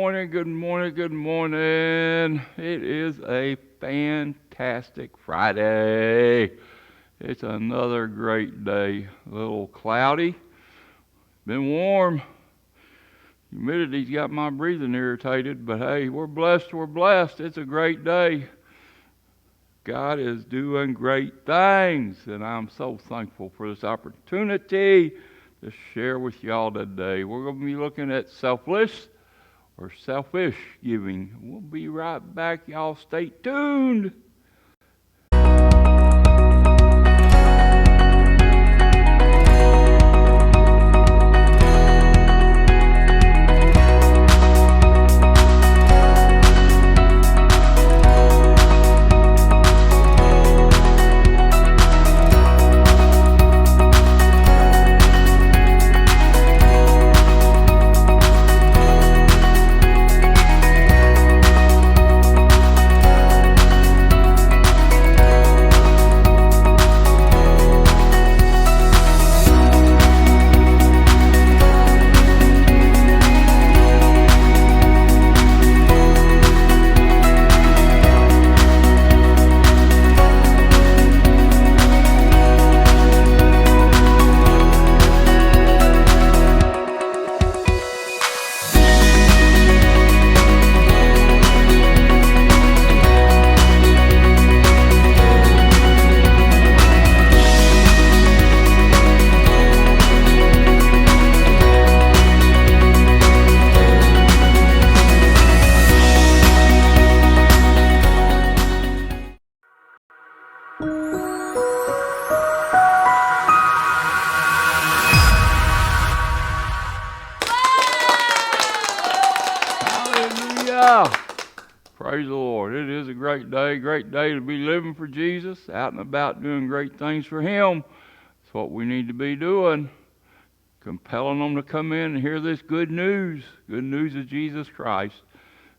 morning, good morning, good morning. It is a fantastic Friday. It's another great day. A little cloudy, been warm. Humidity's got my breathing irritated, but hey, we're blessed, we're blessed. It's a great day. God is doing great things, and I'm so thankful for this opportunity to share with y'all today. We're going to be looking at selfless or selfish giving. We'll be right back. Y'all stay tuned. Praise the Lord. It is a great day to be living for Jesus, out and about doing great things for Him. That's what we need to be doing, compelling them to come in and hear this good news of Jesus Christ,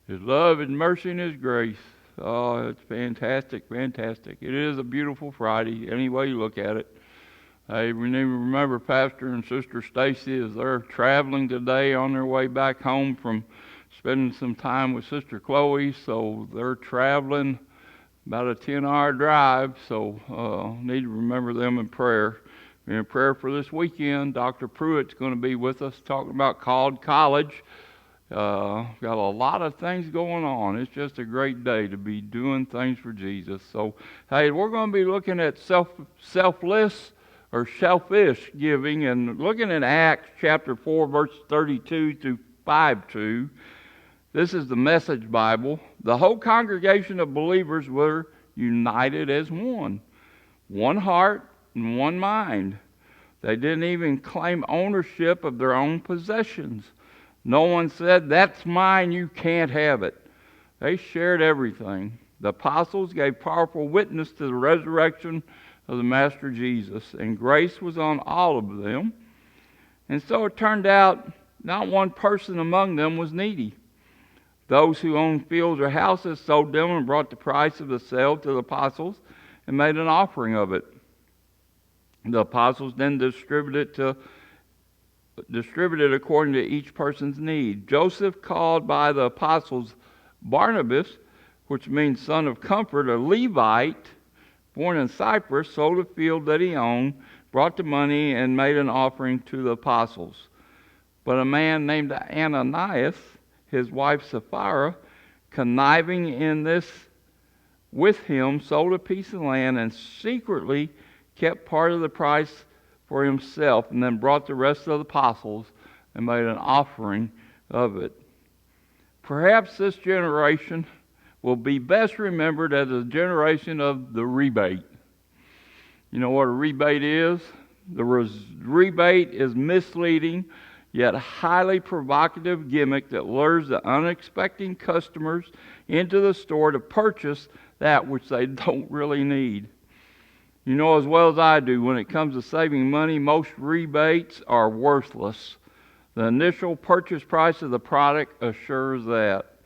His love, His mercy, and His grace. Oh, it's fantastic. It is a beautiful Friday, any way you look at it. Hey, we need to remember Pastor and Sister Stacy as they're traveling today on their way back home from spending some time with Sister Chloe, so they're traveling about a 10-hour drive, so need to remember them in prayer. In prayer for this weekend, Dr. Pruitt's going to be with us talking about Called College. Got a lot of things going on. It's just a great day to be doing things for Jesus. So, hey, we're going to be looking at selfless or selfish giving and looking at Acts chapter 4, verse 32 through 5:2. This is the Message Bible. The whole congregation of believers were united as one heart and one mind. They didn't even claim ownership of their own possessions. No one said, "That's mine, you can't have it." They shared everything. The apostles gave powerful witness to the resurrection of the Master Jesus, and grace was on all of them. And so it turned out not one person among them was needy. Those who owned fields or houses sold them and brought the price of the sale to the apostles and made an offering of it. The apostles then distributed according to each person's need. Joseph, called by the apostles Barnabas, which means son of comfort, a Levite, born in Cyprus, sold a field that he owned, brought the money, and made an offering to the apostles. But a man named Ananias, his wife Sapphira, conniving in this with him, sold a piece of land and secretly kept part of the price for himself, and then brought the rest of the apostles and made an offering of it. Perhaps this generation will be best remembered as a generation of the rebate. You know what a rebate is? The rebate is misleading yet highly provocative gimmick that lures the unexpecting customers into the store to purchase that which they don't really need. You know as well as I do, when it comes to saving money, most rebates are worthless. The initial purchase price of the product assures that.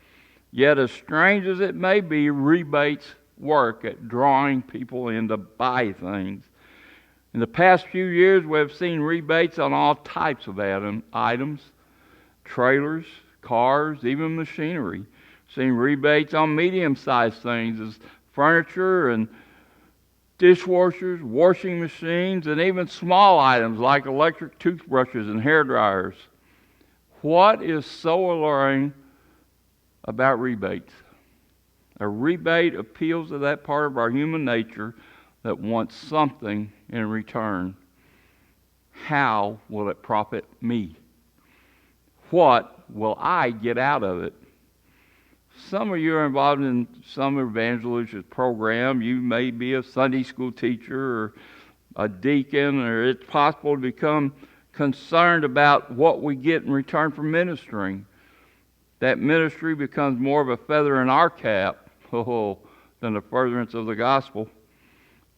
Yet as strange as it may be, rebates work at drawing people in to buy things. In the past few years, we have seen rebates on all types of items: trailers, cars, even machinery. Seen rebates on medium-sized things as furniture and dishwashers, washing machines, and even small items like electric toothbrushes and hair dryers. What is so alluring about rebates? A rebate appeals to that part of our human nature that wants something in return. How will it profit me? What will I get out of it? Some of you are involved in some evangelistic program. You may be a Sunday school teacher or a deacon, or it's possible to become concerned about what we get in return for ministering. That ministry becomes more of a feather in our cap than the furtherance of the gospel.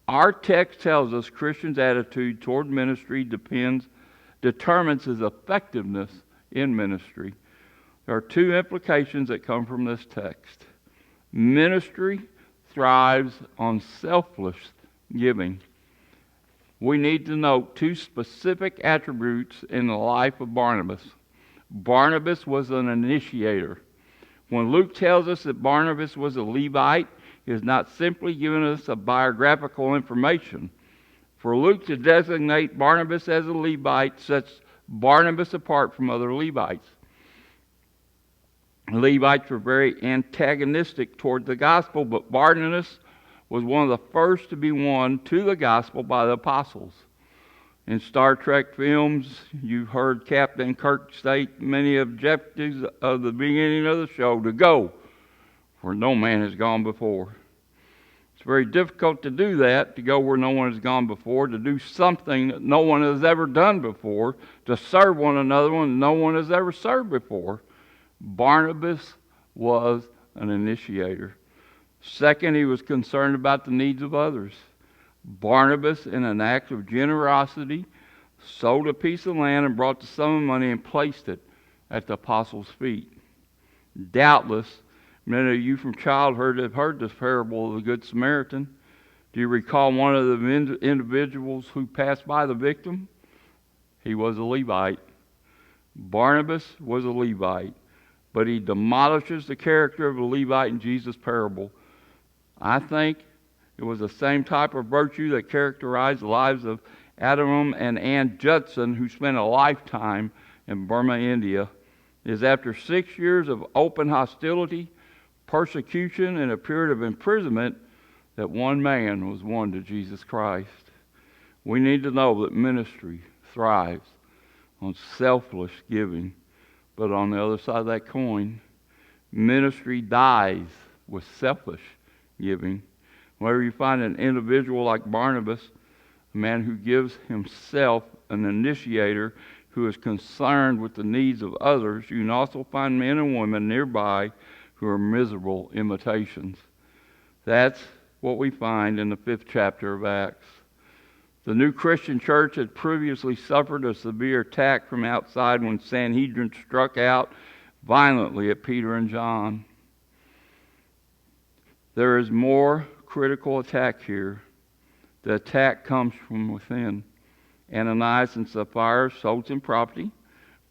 Our text tells us Christians' attitude toward ministry determines his effectiveness in ministry. There are two implications that come from this text. Ministry thrives on selfless giving. We need to note two specific attributes in the life of Barnabas. Barnabas was an initiator. When Luke tells us that Barnabas was a Levite, he is not simply giving us a biographical information. For Luke to designate Barnabas as a Levite sets Barnabas apart from other Levites. Levites were very antagonistic toward the gospel, but Barnabas was one of the first to be won to the gospel by the apostles. In Star Trek films, you've heard Captain Kirk state many objectives of the beginning of the show: to go where no man has gone before. It's very difficult to do that, to go where no one has gone before, to do something that no one has ever done before, to serve one another when no one has ever served before. Barnabas was an initiator. Second, he was concerned about the needs of others. Barnabas, in an act of generosity, sold a piece of land and brought the sum of money and placed it at the apostles' feet. Doubtless, many of you from childhood have heard this parable of the Good Samaritan. Do you recall one of the individuals who passed by the victim? He was a Levite. Barnabas was a Levite, but he demolishes the character of a Levite in Jesus' parable. I think it was the same type of virtue that characterized the lives of Adam and Ann Judson, who spent a lifetime in Burma, India. It is after 6 years of open hostility, persecution, and a period of imprisonment that one man was won to Jesus Christ. We need to know that ministry thrives on selfless giving. But on the other side of that coin, ministry dies with selfish giving. Whenever you find an individual like Barnabas, a man who gives himself, an initiator who is concerned with the needs of others, you can also find men and women nearby who are miserable imitations. That's what we find in the 5th chapter of Acts. The new Christian church had previously suffered a severe attack from outside when Sanhedrin struck out violently at Peter and John. There is more critical attack here. The attack comes from within. Ananias and Sapphira sold some property,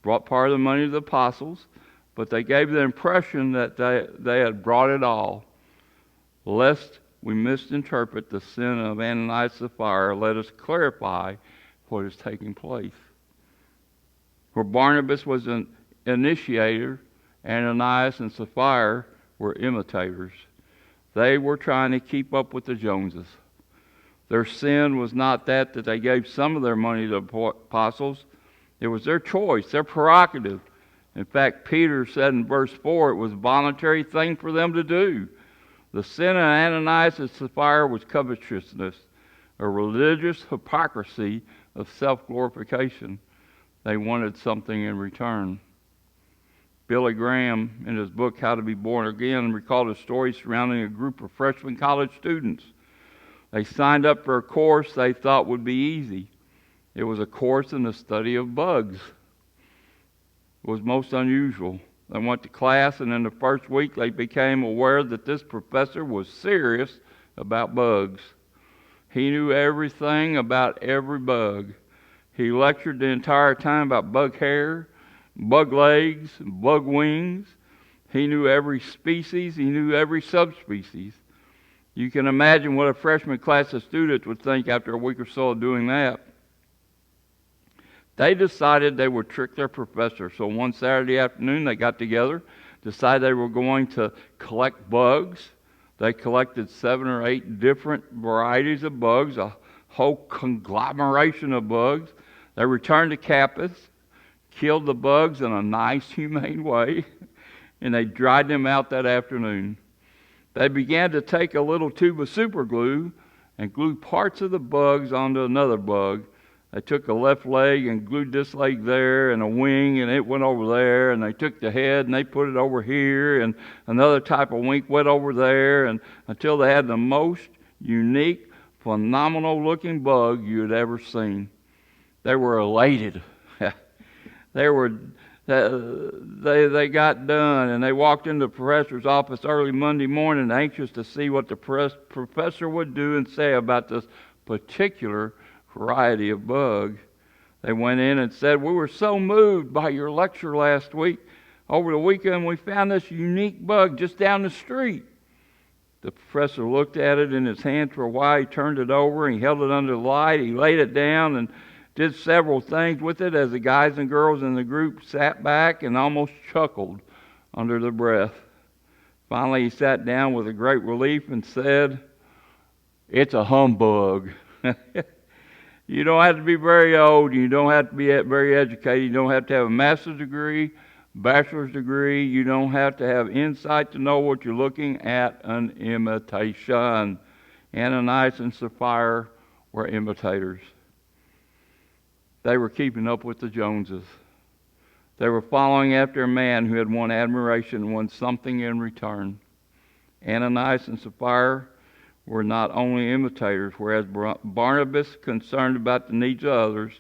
brought part of the money to the apostles, but they gave the impression that they had brought it all. Lest we misinterpret the sin of Ananias and Sapphira, let us clarify what is taking place. Where Barnabas was an initiator, Ananias and Sapphira were imitators. They were trying to keep up with the Joneses. Their sin was not that they gave some of their money to the apostles. It was their choice, their prerogative. In fact, Peter said in verse 4 it was a voluntary thing for them to do. The sin of Ananias and Sapphira was covetousness, a religious hypocrisy of self-glorification. They wanted something in return. Billy Graham, in his book How to Be Born Again, recalled a story surrounding a group of freshman college students. They signed up for a course they thought would be easy. It was a course in the study of bugs. It was most unusual. They went to class, and in the first week they became aware that this professor was serious about bugs. He knew everything about every bug. He lectured the entire time about bug hair, bug legs, bug wings. He knew every species. He knew every subspecies. You can imagine what a freshman class of students would think after a week or so of doing that. They decided they would trick their professor. So one Saturday afternoon, they got together, decided they were going to collect bugs. They collected 7 or 8 different varieties of bugs, a whole conglomeration of bugs. They returned to campus, killed the bugs in a nice, humane way, and they dried them out that afternoon. They began to take a little tube of super glue and glue parts of the bugs onto another bug. They took a left leg and glued this leg there, and a wing, and it went over there. And they took the head and they put it over here, and another type of wing went over there, and until they had the most unique, phenomenal-looking bug you had ever seen. They were elated. They got done, and they walked into the professor's office early Monday morning, anxious to see what the professor would do and say about this particular variety of bug. They went in and said, "We were so moved by your lecture last week. Over the weekend, we found this unique bug just down the street." The professor looked at it in his hand for a while. He turned it over, and he held it under the light. He laid it down and did several things with it as the guys and girls in the group sat back and almost chuckled under their breath. Finally, he sat down with a great relief and said, "It's a humbug." You don't have to be very old. You don't have to be very educated. You don't have to have a master's degree, bachelor's degree. You don't have to have insight to know what you're looking at, an imitation. Ananias and Sapphira were imitators. They were keeping up with the Joneses. They were following after a man who had won admiration and won something in return. Ananias and Sapphira were not only imitators, whereas Barnabas concerned about the needs of others,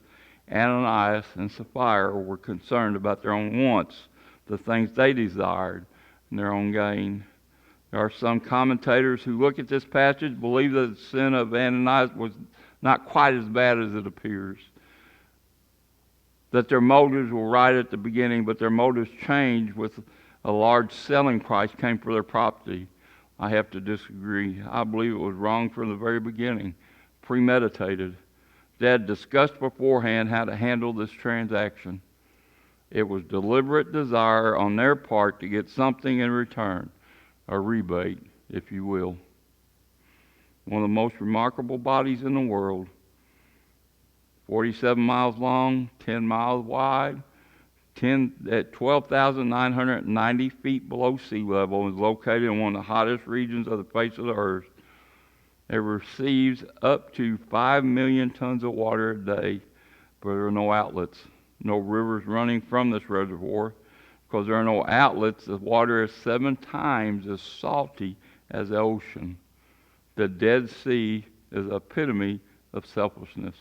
Ananias and Sapphira were concerned about their own wants, the things they desired, and their own gain. There are some commentators who look at this passage, believe that the sin of Ananias was not quite as bad as it appears. That their motives were right at the beginning, but their motives changed with a large selling price came for their property. I have to disagree. I believe it was wrong from the very beginning, premeditated. They had discussed beforehand how to handle this transaction. It was deliberate desire on their part to get something in return, a rebate, if you will. One of the most remarkable bodies in the world, 47 miles long, 10 miles wide, at 12,990 feet below sea level, is located in one of the hottest regions of the face of the earth. It receives up to 5 million tons of water a day, but there are no outlets, no rivers running from this reservoir. Because there are no outlets, the water is 7 times as salty as the ocean. The Dead Sea is the epitome of selflessness.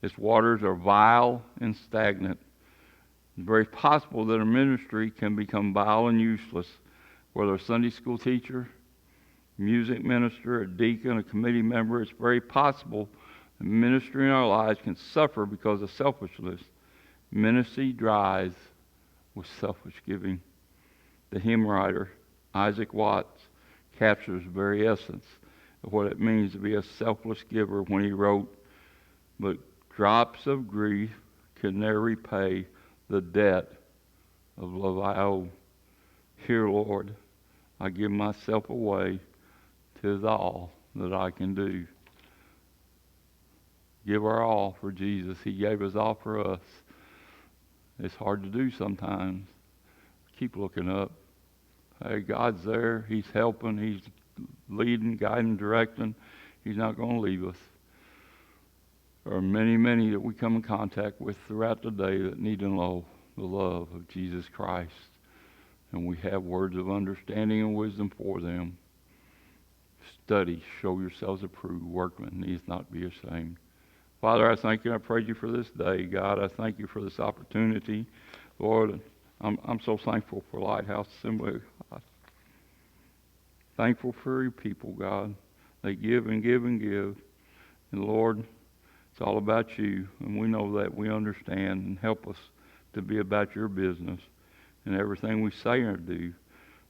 Its waters are vile and stagnant. It's very possible that a ministry can become vile and useless, whether a Sunday school teacher, music minister, a deacon, a committee member. It's very possible that ministry in our lives can suffer because of selfishness. Ministry dries with selfish giving. The hymn writer, Isaac Watts, captures the very essence of what it means to be a selfless giver when he wrote, "But drops of grief can ne'er repay the debt of love I owe. Here, Lord, I give myself away. 'Tis all that I can do." Give our all for Jesus. He gave his all for us. It's hard to do sometimes. Keep looking up. Hey, God's there. He's helping. He's leading, guiding, directing. He's not going to leave us. There are many, many that we come in contact with throughout the day that need to know the love of Jesus Christ. And we have words of understanding and wisdom for them. Study, show yourselves approved, workmen, needs not be ashamed. Father, I thank you and I praise you for this day. God, I thank you for this opportunity. Lord, I'm so thankful for Lighthouse Assembly, God. Thankful for your people, God. They give and give and give. And Lord, it's all about you, and we know that. We understand, and help us to be about your business, and everything we say or do,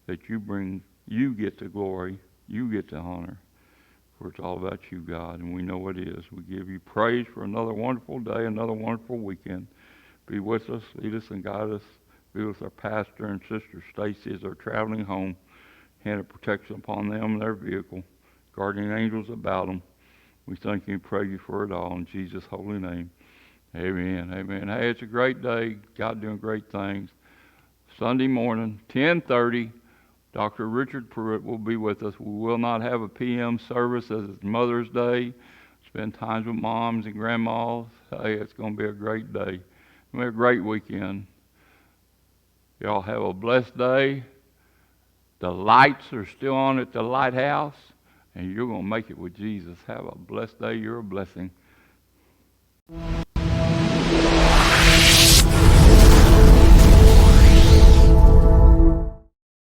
that you get the glory, you get the honor. For it's all about you, God, and we know it is. We give you praise for another wonderful day, another wonderful weekend. Be with us, lead us, and guide us. Be with our pastor and sister Stacy as they're traveling home. Hand of protection upon them and their vehicle. Guardian angels about them. We thank you and praise you for it all in Jesus' holy name. Amen. Amen. Hey, it's a great day. God doing great things. Sunday morning, 10:30. Dr. Richard Pruitt will be with us. We will not have a PM service as it's Mother's Day. Spend times with moms and grandmas. Hey, it's going to be a great day. It's going to be a great weekend. Y'all have a blessed day. The lights are still on at the lighthouse, and you're going to make it with Jesus. Have a blessed day. You're a blessing.